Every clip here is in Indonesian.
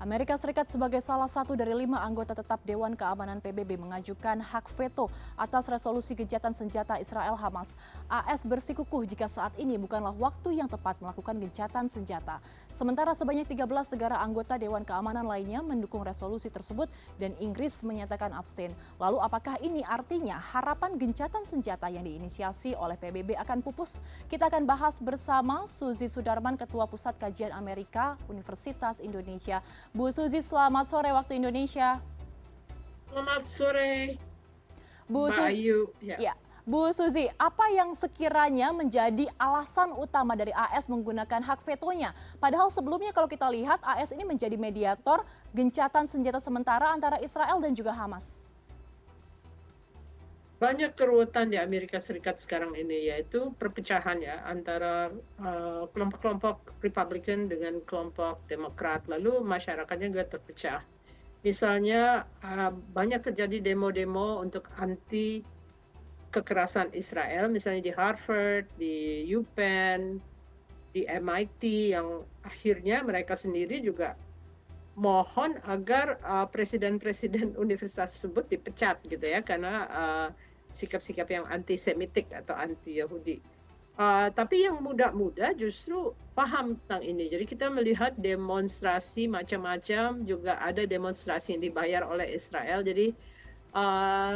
Amerika Serikat sebagai salah satu dari 5 anggota tetap Dewan Keamanan PBB mengajukan hak veto atas resolusi gencatan senjata Israel-Hamas. AS bersikukuh jika saat ini bukanlah waktu yang tepat melakukan gencatan senjata. Sementara sebanyak 13 negara anggota Dewan Keamanan lainnya mendukung resolusi tersebut dan Inggris menyatakan abstain. Lalu apakah ini artinya harapan gencatan senjata yang diinisiasi oleh PBB akan pupus? Kita akan bahas bersama Suzy Sudarman, Ketua Pusat Kajian Amerika Universitas Indonesia. Bu Suzy, selamat sore waktu Indonesia. Selamat sore, Bu Mbak Suzy, Ayu. Ya. ya. Bu Suzy, apa yang sekiranya menjadi alasan utama dari AS menggunakan hak vetonya? Padahal sebelumnya kalau kita lihat AS ini menjadi mediator gencatan senjata sementara antara Israel dan juga Hamas. Banyak keruwetan di Amerika Serikat sekarang ini, yaitu perpecahan ya antara kelompok-kelompok Republikan dengan kelompok Demokrat. Lalu masyarakatnya juga terpecah. Misalnya banyak terjadi demo-demo untuk anti kekerasan Israel, misalnya di Harvard, di UPenn, di MIT, yang akhirnya mereka sendiri juga mohon agar presiden-presiden universitas tersebut dipecat gitu ya, karena sikap-sikap yang antisemitik atau anti-Yahudi. Tapi yang muda-muda justru paham tentang ini. Jadi kita melihat demonstrasi macam-macam, juga ada demonstrasi yang dibayar oleh Israel. Jadi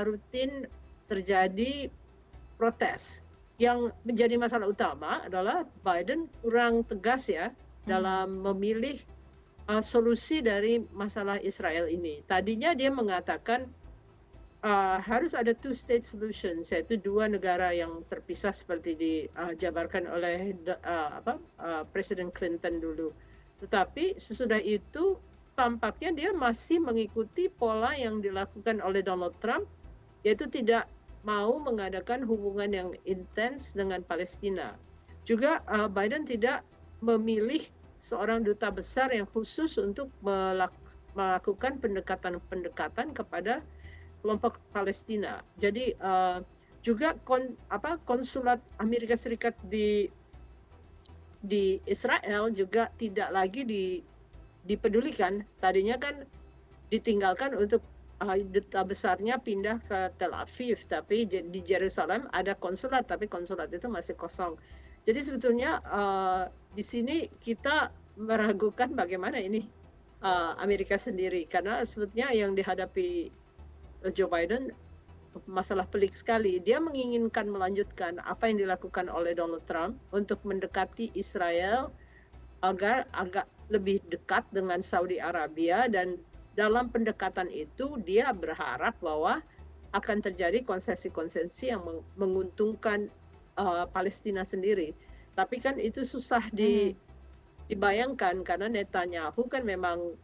rutin terjadi protes. Yang menjadi masalah utama adalah Biden kurang tegas ya dalam memilih solusi dari masalah Israel ini. Tadinya dia mengatakan harus ada two-state solution, yaitu dua negara yang terpisah seperti dijabarkan oleh Presiden Clinton dulu. Tetapi sesudah itu tampaknya dia masih mengikuti pola yang dilakukan oleh Donald Trump, yaitu tidak mau mengadakan hubungan yang intens dengan Palestina. Juga Biden tidak memilih seorang duta besar yang khusus untuk melakukan pendekatan-pendekatan kepada kelompok Palestina. Jadi juga konsulat Amerika Serikat di Israel juga tidak lagi dipedulikan. Tadinya kan ditinggalkan untuk duta besarnya pindah ke Tel Aviv, tapi di Yerusalem ada konsulat, tapi konsulat itu masih kosong. Jadi sebetulnya di sini kita meragukan bagaimana ini Amerika sendiri, karena sebetulnya yang dihadapi Joe Biden masalah pelik sekali. Dia menginginkan melanjutkan apa yang dilakukan oleh Donald Trump untuk mendekati Israel agar agak lebih dekat dengan Saudi Arabia, dan dalam pendekatan itu dia berharap bahwa akan terjadi konsesi-konsesi yang menguntungkan Palestina sendiri. Tapi kan itu susah dibayangkan karena Netanyahu kan memang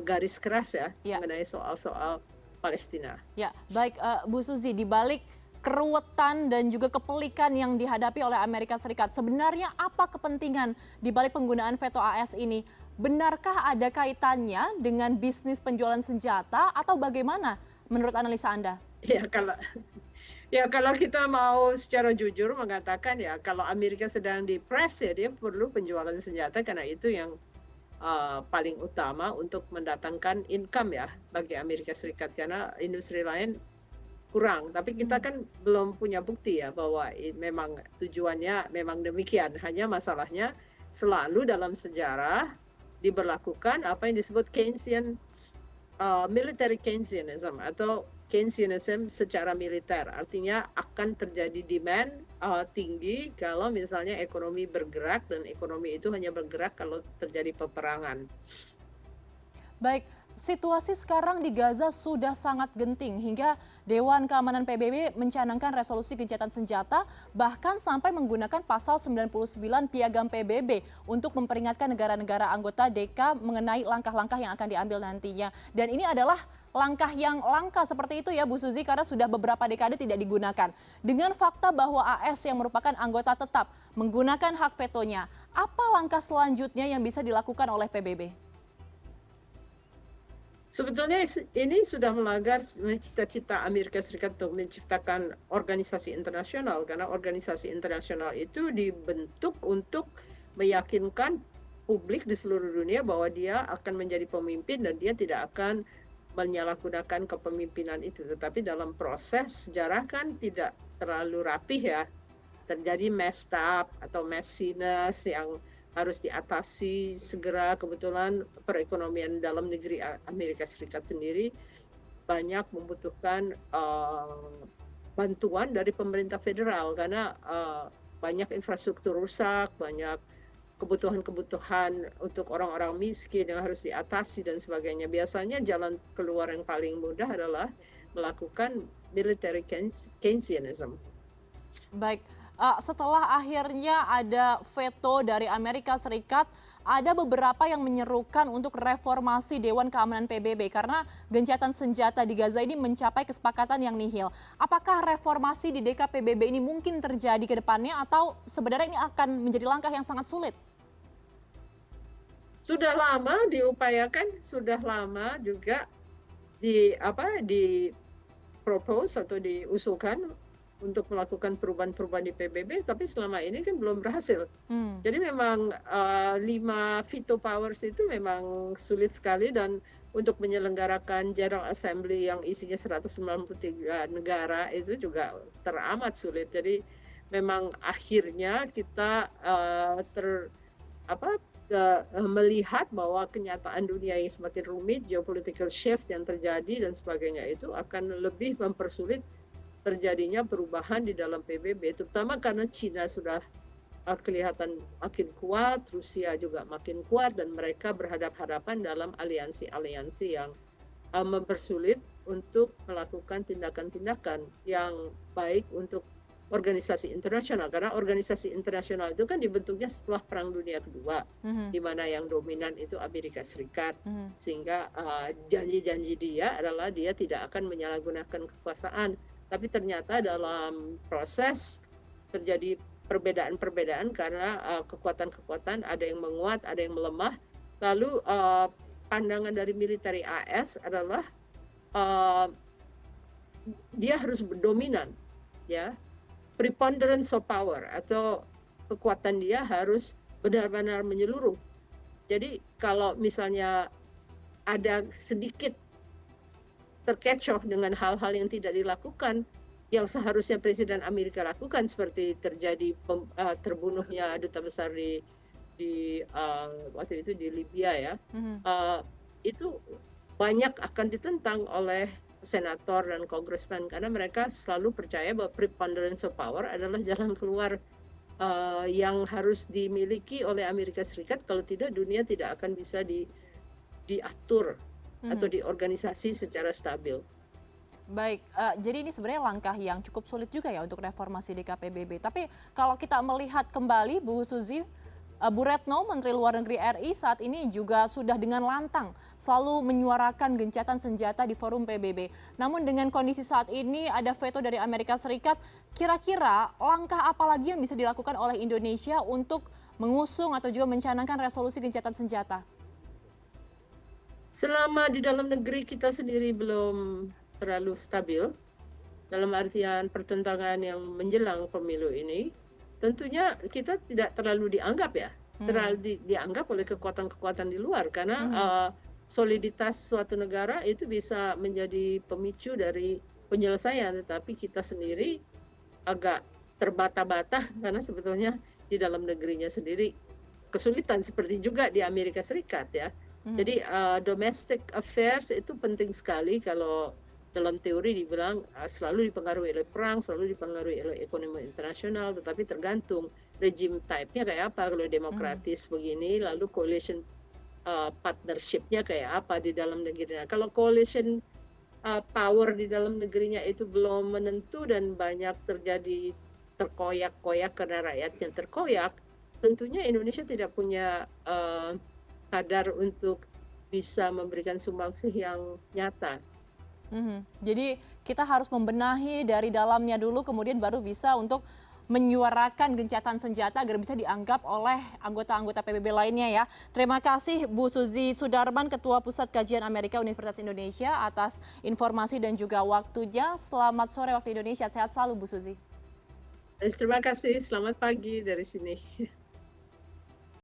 garis keras ya mengenai soal-soal Palestina. Ya, baik Bu Suzy, di balik keruwetan dan juga kepelikan yang dihadapi oleh Amerika Serikat, sebenarnya apa kepentingan di balik penggunaan veto AS ini? Benarkah ada kaitannya dengan bisnis penjualan senjata atau bagaimana menurut analisa Anda? Ya kalau kita mau secara jujur mengatakan ya, kalau Amerika sedang depres ya dia perlu penjualan senjata, karena itu yang paling utama untuk mendatangkan income ya bagi Amerika Serikat, karena industri lain kurang. Tapi kita kan belum punya bukti ya bahwa memang tujuannya memang demikian. Hanya masalahnya selalu dalam sejarah diberlakukan apa yang disebut Keynesian, military Keynesianism atau Keynesianism secara militer. Artinya akan terjadi demand tinggi kalau misalnya ekonomi bergerak, dan ekonomi itu hanya bergerak kalau terjadi peperangan. Baik, situasi sekarang di Gaza sudah sangat genting hingga Dewan Keamanan PBB mencanangkan resolusi gencatan senjata, bahkan sampai menggunakan pasal 99 Piagam PBB untuk memperingatkan negara-negara anggota DK mengenai langkah-langkah yang akan diambil nantinya. Dan ini adalah langkah yang langka seperti itu ya Bu Suzy, karena sudah beberapa dekade tidak digunakan. Dengan fakta bahwa AS yang merupakan anggota tetap menggunakan hak vetonya, apa langkah selanjutnya yang bisa dilakukan oleh PBB? Sebetulnya ini sudah melanggar cita-cita Amerika Serikat untuk menciptakan organisasi internasional, karena organisasi internasional itu dibentuk untuk meyakinkan publik di seluruh dunia bahwa dia akan menjadi pemimpin dan dia tidak akan menyalahgunakan kepemimpinan itu. Tetapi dalam proses sejarah kan tidak terlalu rapih ya. Terjadi messed up atau messiness yang harus diatasi segera. Kebetulan perekonomian dalam negeri Amerika Serikat sendiri banyak membutuhkan bantuan dari pemerintah federal karena banyak infrastruktur rusak, banyak kebutuhan-kebutuhan untuk orang-orang miskin yang harus diatasi dan sebagainya. Biasanya jalan keluar yang paling mudah adalah melakukan military Keynesianism. Baik, setelah akhirnya ada veto dari Amerika Serikat, ada beberapa yang menyerukan untuk reformasi Dewan Keamanan PBB karena gencatan senjata di Gaza ini mencapai kesepakatan yang nihil. Apakah reformasi di DKPBB ini mungkin terjadi ke depannya atau sebenarnya ini akan menjadi langkah yang sangat sulit? Sudah lama diupayakan, sudah lama juga di propose atau diusulkan untuk melakukan perubahan-perubahan di PBB, tapi selama ini kan belum berhasil. Jadi memang 5 veto powers itu memang sulit sekali dan untuk menyelenggarakan General Assembly yang isinya 193 negara itu juga teramat sulit. Jadi memang akhirnya kita melihat bahwa kenyataan dunia yang semakin rumit, geopolitical shift yang terjadi dan sebagainya itu akan lebih mempersulit terjadinya perubahan di dalam PBB, terutama karena Cina sudah kelihatan makin kuat, Rusia juga makin kuat, dan mereka berhadapan-hadapan dalam aliansi-aliansi yang mempersulit untuk melakukan tindakan-tindakan yang baik untuk organisasi internasional. Karena organisasi internasional itu kan dibentuknya setelah Perang Dunia Kedua, di mana yang dominan itu Amerika Serikat, sehingga janji-janji dia adalah dia tidak akan menyalahgunakan kekuasaan. Tapi ternyata dalam proses terjadi perbedaan-perbedaan karena kekuatan-kekuatan ada yang menguat, ada yang melemah. Lalu pandangan dari militer AS adalah dia harus berdominan, ya, preponderance of power atau kekuatan dia harus benar-benar menyeluruh. Jadi kalau misalnya ada sedikit terkecoh dengan hal-hal yang tidak dilakukan, yang seharusnya Presiden Amerika lakukan, seperti terjadi terbunuhnya duta besar di waktu itu di Libya ya, itu banyak akan ditentang oleh senator dan congressman karena mereka selalu percaya bahwa preponderance of power adalah jalan keluar yang harus dimiliki oleh Amerika Serikat. Kalau tidak, dunia tidak akan bisa diatur atau diorganisasi secara stabil. Baik, jadi ini sebenarnya langkah yang cukup sulit juga ya untuk reformasi DKPBB. Tapi kalau kita melihat kembali, Bu Suzy, Bu Retno, Menteri Luar Negeri RI saat ini juga sudah dengan lantang selalu menyuarakan gencatan senjata di forum PBB. Namun dengan kondisi saat ini ada veto dari Amerika Serikat, kira-kira langkah apa lagi yang bisa dilakukan oleh Indonesia untuk mengusung atau juga mencanangkan resolusi gencatan senjata? Selama di dalam negeri kita sendiri belum terlalu stabil, dalam artian pertentangan yang menjelang pemilu ini, tentunya kita tidak terlalu dianggap ya, terlalu dianggap oleh kekuatan-kekuatan di luar, karena soliditas suatu negara itu bisa menjadi pemicu dari penyelesaian, tetapi kita sendiri agak terbata-bata karena sebetulnya di dalam negerinya sendiri kesulitan, seperti juga di Amerika Serikat ya. Jadi domestic affairs itu penting sekali. Kalau dalam teori dibilang selalu dipengaruhi oleh perang, selalu dipengaruhi oleh ekonomi internasional, tetapi tergantung rejim type-nya kayak apa. Kalau demokratis begini, lalu coalition partnership-nya kayak apa di dalam negerinya. Kalau coalition power di dalam negerinya itu belum menentu dan banyak terjadi terkoyak-koyak karena rakyatnya terkoyak, tentunya Indonesia tidak punya kadar untuk bisa memberikan sumbangsih yang nyata. Jadi kita harus membenahi dari dalamnya dulu, kemudian baru bisa untuk menyuarakan gencatan senjata agar bisa dianggap oleh anggota-anggota PBB lainnya ya. Terima kasih Bu Suzy Sudarman, Ketua Pusat Kajian Amerika Universitas Indonesia atas informasi dan juga waktunya. Selamat sore waktu Indonesia, sehat selalu Bu Suzy. Terima kasih, selamat pagi dari sini.